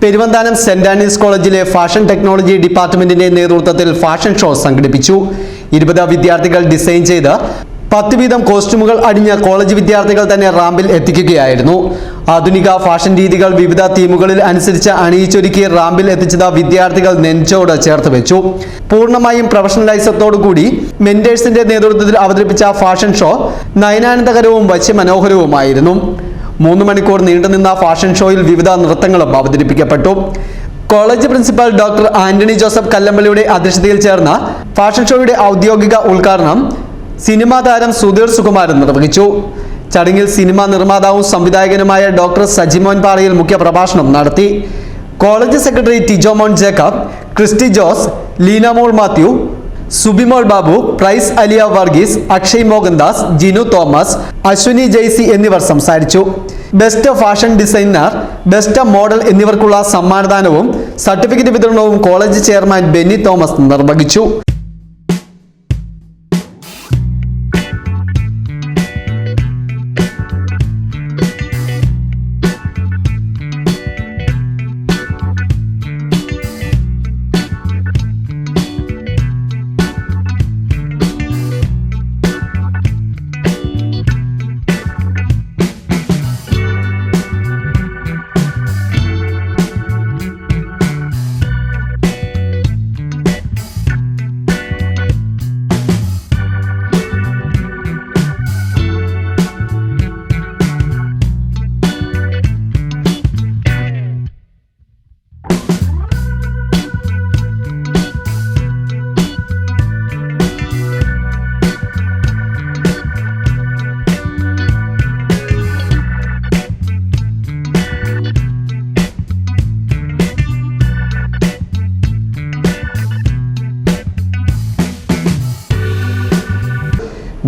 Peruvanthanam saint Annie's കോളേജിലെ fashion technology ഡിപ്പാർട്ട്മെന്റിന്റെ നേതൃത്വത്തിൽ ഫാഷൻ ഷോ സംഘടിപ്പിച്ചു. 20 വിദ്യാർത്ഥികൾ ഡിസൈൻ ചെയ്ത് 10 വീതം കോസ്റ്റ്യൂമുകൾ അണിഞ്ഞ കോളേജ് വിദ്യാർത്ഥികൾ തന്നെ റാമ്പിൽ എത്തിക്കുകയായിരുന്നു. ആധുനിക ഫാഷൻ രീതികൾ വിവിധ തീമുകളിൽ അനുസരിച്ച് അണിയിച്ചൊരുക്കി റാമ്പിൽ എത്തിച്ചത് വിദ്യാർത്ഥികൾ നെഞ്ചോട് ചേർത്ത് വെച്ചു. പൂർണ്ണമായും പ്രൊഫഷണലൈസത്തോടുകൂടി മെന്റേഴ്സിന്റെ നേതൃത്വത്തിൽ അവതരിപ്പിച്ച ഫാഷൻ ഷോ നയനാനന്ദകരവും വശ്യമനോഹരവുമായിരുന്നു. 3 മണിക്കൂർ നീണ്ടുനിന്ന ഫാഷൻ ഷോയിൽ വിവിധ നൃത്തങ്ങളും അവതരിപ്പിക്കപ്പെട്ടു. College principal doctor Antony Joseph കല്ലമ്പള്ളിയുടെ അധ്യക്ഷതയിൽ ചേർന്ന ഫാഷൻ ഷോയുടെ ഔദ്യോഗിക ഉദ്ഘാടനം സിനിമാ താരം സുധീർ സുകുമാരൻ നിർവഹിച്ചു. ചടങ്ങിൽ സിനിമാ നിർമ്മാതാവും സംവിധായകനുമായ ഡോക്ടർ സജിമോൻ പാറയിൽ മുഖ്യപ്രഭാഷണം നടത്തി. കോളേജ് സെക്രട്ടറി ടിജോമോൻ ജേക്കബ്, ക്രിസ്റ്റി ജോസ്, ലീനമോൾ മാത്യു, സുബിമോൾ ബാബു, പ്രൈസ് അലിയ വർഗീസ്, അക്ഷയ് മോഹൻദാസ്, ജിനു തോമസ്, അശ്വിനി ജയ്സി എന്നിവർ സംസാരിച്ചു. Best fashion designer, best model എന്നിവർക്കുള്ള സമ്മാനദാനവും സർട്ടിഫിക്കറ്റ് വിതരണവും കോളേജ് ചെയർമാൻ ബെന്നി തോമസ് നിർവഹിച്ചു.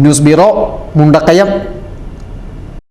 News bureau, Mundakayam.